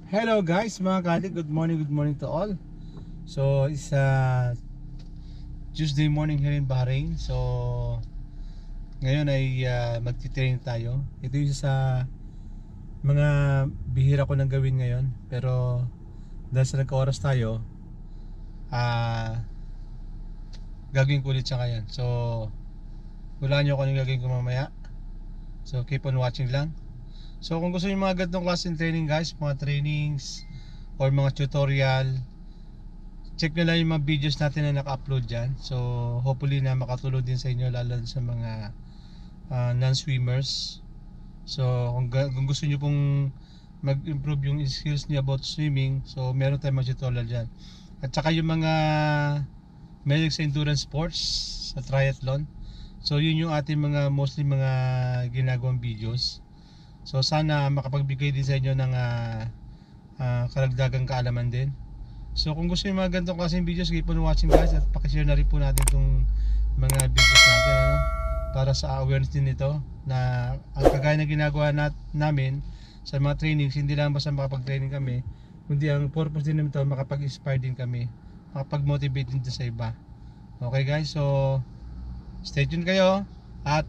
Hello guys, mga kadi, good morning to all. So it's Tuesday morning here in Bahrain. So ngayon ay magti-train tayo. Ito yung sa mga bihira ko nang gawin ngayon. Pero dahil sa nagka-oras tayo, gagawin ko ulit siya ngayon. So hulaan nyo kung anong gagawin ko mamaya. So keep on watching lang. So kung gusto niyo mga ganitong klase ng training guys, mga trainings or mga tutorial, check nyo lang yung mga videos natin na naka-upload dyan. So hopefully na makatulong din sa inyo, lalo sa mga non-swimmers. So kung gusto niyo pong mag-improve yung skills niyo about swimming, so meron tayong mga tutorial dyan. At saka yung mga mahilig sa endurance sports, sa triathlon, so yun yung ating mga mostly mga ginagawang videos. So sana makapagbigay din sa inyo ng karagdagang kaalaman din. So kung gusto niyo mga ganitong klaseng videos, keep on watching guys, at pakishare na rin po natin itong mga videos natin, para sa awareness din nito, na ang kagaya na ginagawa namin sa mga trainings, hindi lang basta makapag-training kami, kundi ang purpose din nito makapag-inspire din kami, makapag-motivate din sa iba. Okay guys, so stay tuned kayo at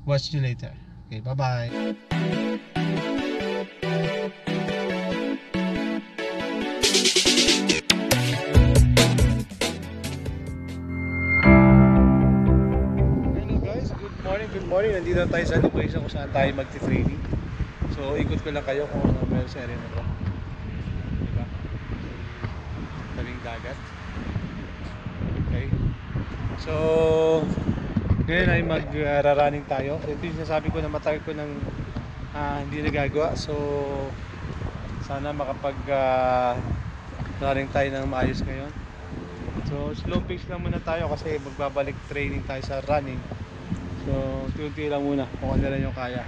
watch you later. Okay, bye-bye. Good morning. Nandito tayo sa location kung saan tayo magti-training. So ikot ko lang kayo kung ano meron sa area na to. Diba? Tabing dagat. Okay. So ngayon ay mag-running tayo. Ito yung sinasabi ko na matagal ko nang hindi nagagawa. So sana makapag running tayo ng maayos ngayon. So slow pace lang muna tayo kasi magbabalik training tayo sa running. So tunti lang muna kung ano lang yung kaya.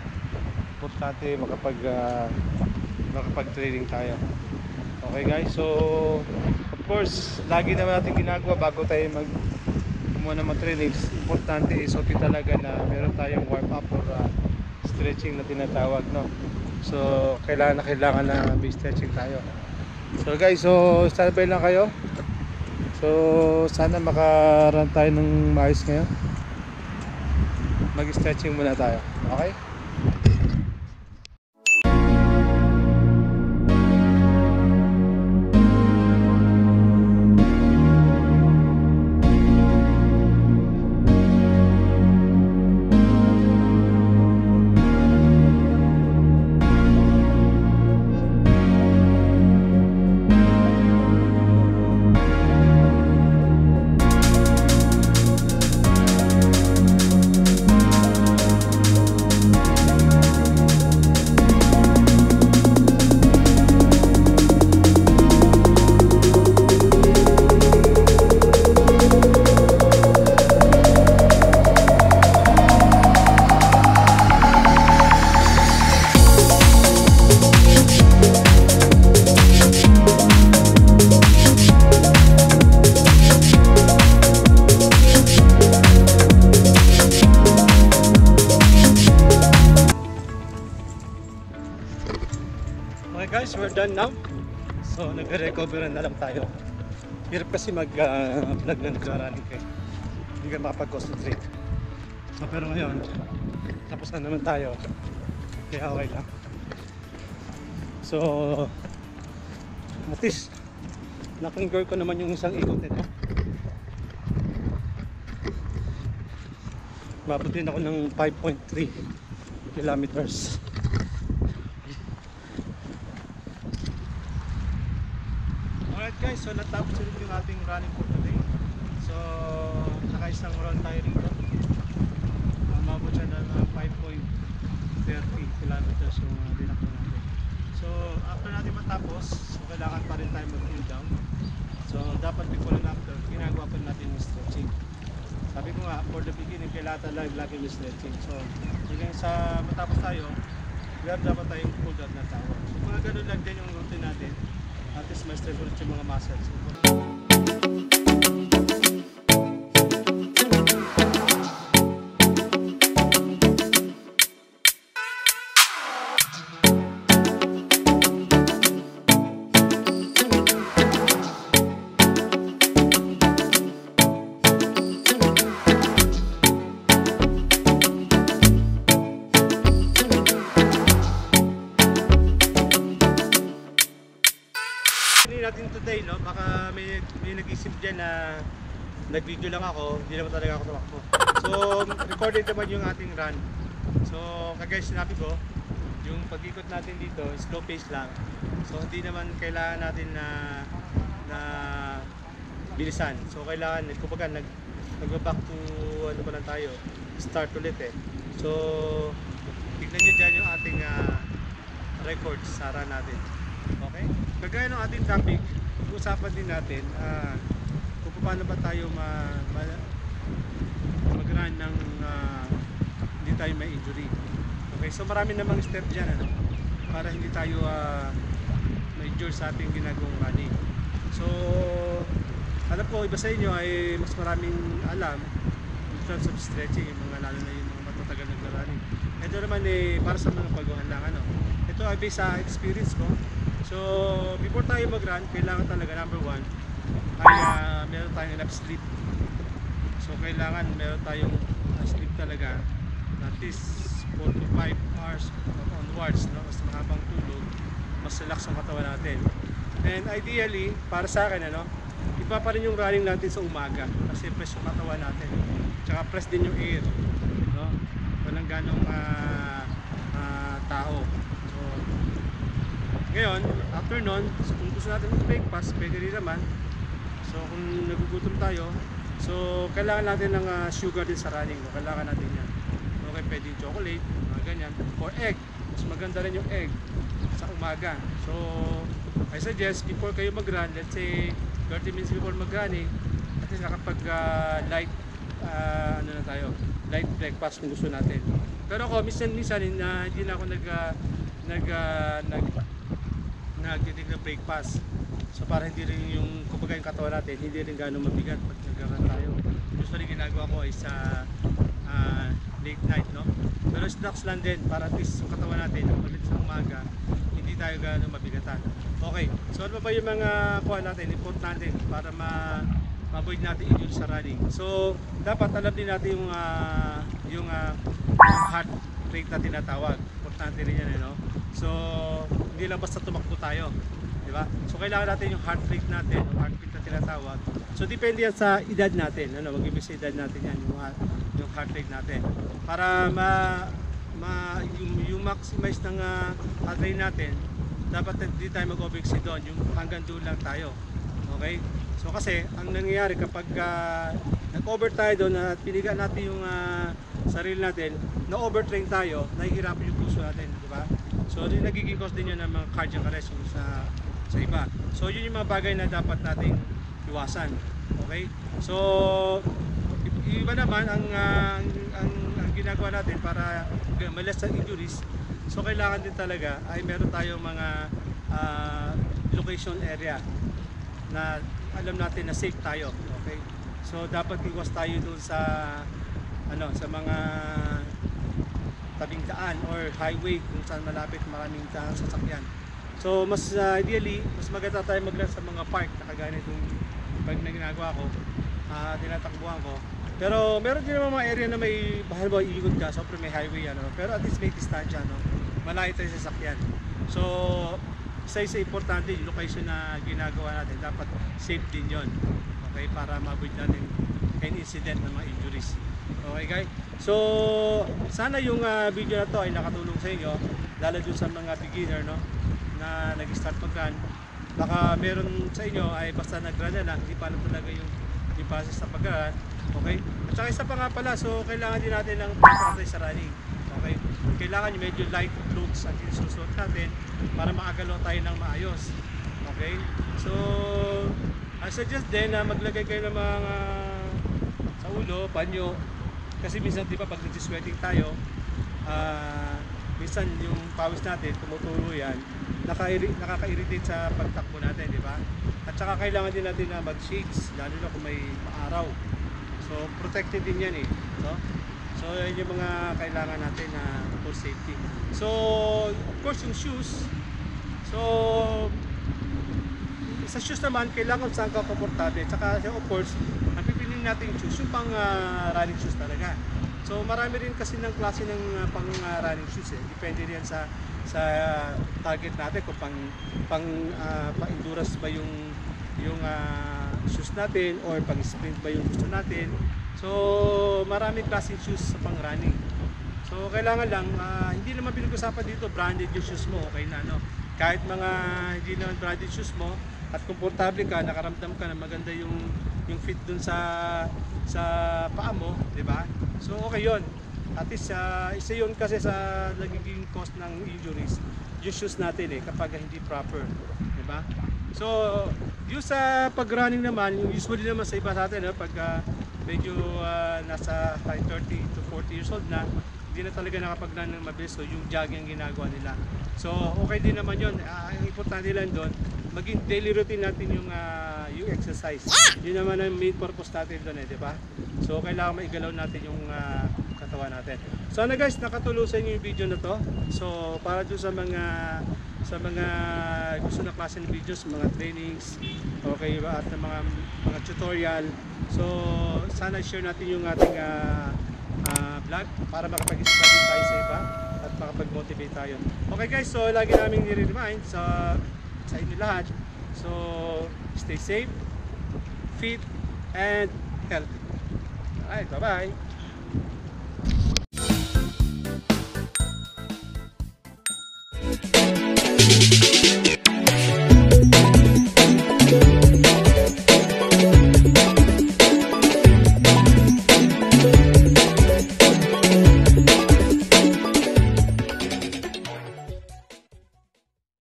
Importante makapag-training tayo. Okay guys, so of course lagi naman natin ginagawa bago tayo kumuha ng mga trainings. Importante is okay talaga na meron tayong warm up or stretching na tinatawag, no? So kailangan na may stretching tayo. So guys, so standby lang kayo. So sana makaran tayo ng maayos ngayon. Mag-stretching muna tayo. Okay? Guys, we're done now. So nagre-recover na lang tayo. Hirap kasi mag-vlog na nagrarunning kayo. Hindi ka makapag-concentrate. So pero ngayon tapos na naman tayo, kaya okay lang. So at least na-conquer ko naman yung isang ikot nito. Mabot din ako ng 5.3 kilometers. Guys, so natapos ulit yung ating running for today. So naka-isang round tayo rito. Mabot siya ng 5.30 kilometers yung dinakbo natin. So after natin matapos, so kailangan pa rin tayo mag-cool down. So dapat before and after, ginagawa pa natin yung stretching. Sabi ko nga, for the beginning, kailangan lagi yung stretching. So hanggang sa matapos tayo, dapat tayong cool down na tawag. So mga ganun lang din yung routine natin. At least ma-stress ulit yung mga muscles. journey natin today, no? Baka may nag-isip dyan na nag-video lang ako, hindi naman talaga ako tumakbo. So, recorded naman yung ating run. So, kagaya sinabi ko, yung pag-ikot natin dito, slow pace lang. So, hindi naman kailangan natin na bilisan. So, kailangan, kumbaga, nag-back to, ano pa lang tayo, start ulit eh. So, tignan nyo dyan yung ating records sa run natin. Okay? Kagaya ng ating topic, usapan din natin kung paano ba tayo mag-run ng hindi tayo may injury. Okay, so marami namang step dyan para hindi tayo ma-injure sa ating ginagawang running. So, alam ko iba sa inyo ay mas maraming alam in terms of stretching, yung mga lalo na yung mga matatagal nagla-running. Ito naman para sa mga baguhan lang Ito ay based sa experience ko. So, before tayo mag-run, kailangan talaga number 1 ay meron tayong enough sleep. So, kailangan meron tayong sleep talaga at least 4 to 5 hours onwards, no? Mas mahabang tulog, mas relax ang katawan natin. And ideally, para sa akin, iba pa rin yung running natin sa umaga kasi fresh yung katawan natin. Tsaka fresh din yung air, no? Walang ganong tao. So, ngayon, after nun, kung gusto natin mag-breakfast, pwede rin naman. So, kung nagugutom tayo, so kailangan natin ng sugar din sa running, no? Kailangan natin yan. Okay, pwede yung chocolate, mga ganyan, or egg. Mas maganda rin yung egg sa umaga. So, I suggest before kayo mag-run, let's say 30 minutes before mag-running, at least nakapag light light breakfast kung gusto natin. Pero ako minsan hindi na ako nagtitig ng breakfast. So para hindi rin yung kumbaga yung katawan natin hindi rin gaano mabigat pag nag-run tayo. Usually ginagawa ko ay sa late night, no? Pero snacks lang din para at least yung katawan natin ulit sa umaga hindi tayo gaano mabigatan. Okay, so ano ba yung mga kuha natin, importante para ma-avoid natin injury sa running. So dapat alam din natin yung heart rate na tinatawag. Importante rin yan, no? So hindi lang basta tumakbo tayo, di ba? So kailangan natin yung heart rate natin, yung heart rate na tinatawag. So depende yan sa edad natin, mag-ibig sa edad natin yan, yung heart rate natin. Para yung maximize ng heart rate natin, dapat hindi tayo mag-overexceed doon, yung hanggang doon lang tayo. Okay? So kasi ang nangyayari kapag nag-over tayo doon at piniga natin yung sarili natin, na-overtrain tayo, nahihirapan yung puso natin, di ba? So nagiging cause din yun ng mga cardiac arrest sa iba. So yun yung mga bagay na dapat nating iwasan. Okay? So iba naman ang ginagawa natin para ma-less ang injuries. So kailangan din talaga ay meron tayong mga location area na alam natin na safe tayo. Okay? So dapat iwas tayo doon sa mga tabing daan or highway kung saan malapit maraming sasakyan. So mas ideally, mas maganda tayo mag-run sa mga park na kagaya itong pag na ginagawa ko, tinatakbuhan ko. Pero meron din naman mga area na may halimbawa iikot ka, so may highway pero at least may distansya, malayo tayo sa sasakyan. So isa importante yung location na ginagawa natin, dapat safe din yon. Okay, para ma-avoid natin any incident ng mga injuries. Okay guys, so sana yung video na to ay nakatulong sa inyo, lalo dun sa mga beginner na nag-start mag-run. Baka meron sa inyo ay basta nag-run na lang, hindi pa alam talaga yung process na pag-run. Okay, at saka isa pa nga pala, so kailangan din natin ng practice sa running. Okay, kailangan yung medyo light clothes at isusuot natin para makagalaw tayo ng maayos. Okay, so I suggest din na maglagay kayo ng mga sa ulo, banyo. Kasi minsan di ba pag nag-sweating tayo, minsan yung pawis natin tumutulo yan, nakaka-irritate sa pagtakbo natin, di ba? At saka kailangan din natin na mag-shades, lalo na kung may maaraw. So protected din yan no? So yun yung mga kailangan natin for safety. So of course yung shoes, so sa shoes naman kailangan saan ka komportable. Saka of course ang pipiliin natin yung shoes, yung pang running shoes talaga. So marami rin kasi ng klase ng pang running shoes depende rin sa sa target natin kung pang endurance ba yung shoes natin or pang sprint ba yung gusto natin. So maraming klaseng shoes sa pang running. So kailangan lang hindi naman pinag-usapan dito branded yung shoes mo, okay na no. Kahit mga hindi naman branded shoes mo at komportable ka, nakaramdam ka na maganda yung fit dun sa paa mo, di ba? So okay 'yon. At least isa 'yon kasi sa nagiging cause ng injuries yung shoes natin kapag hindi proper, di ba? So yung sa pag-running naman, yung usually naman sa iba sa atin pag medyo nasa 30 to 40 years old na, hindi na talaga nakapag-run ng mabilis, so yung jogging ang ginagawa nila. So okay din naman 'yon. Ang importante lang doon, maging daily routine natin yung exercise. Yun naman ang main purpose natin doon, di ba? So kailangan maigalaw natin yung katawan natin. So ano guys, nakatulong sa inyo yung video na to. So para doon sa mga gusto na klase ng videos, mga trainings, okay ba, at mga tutorial. So sana share natin yung ating vlog para makapag-inspire din tayo sa iba at makapag-motivate tayo. Okay guys, so lagi namin nire-remind sa inyo lahat. So stay safe, fit, and healthy. Alright, bye-bye.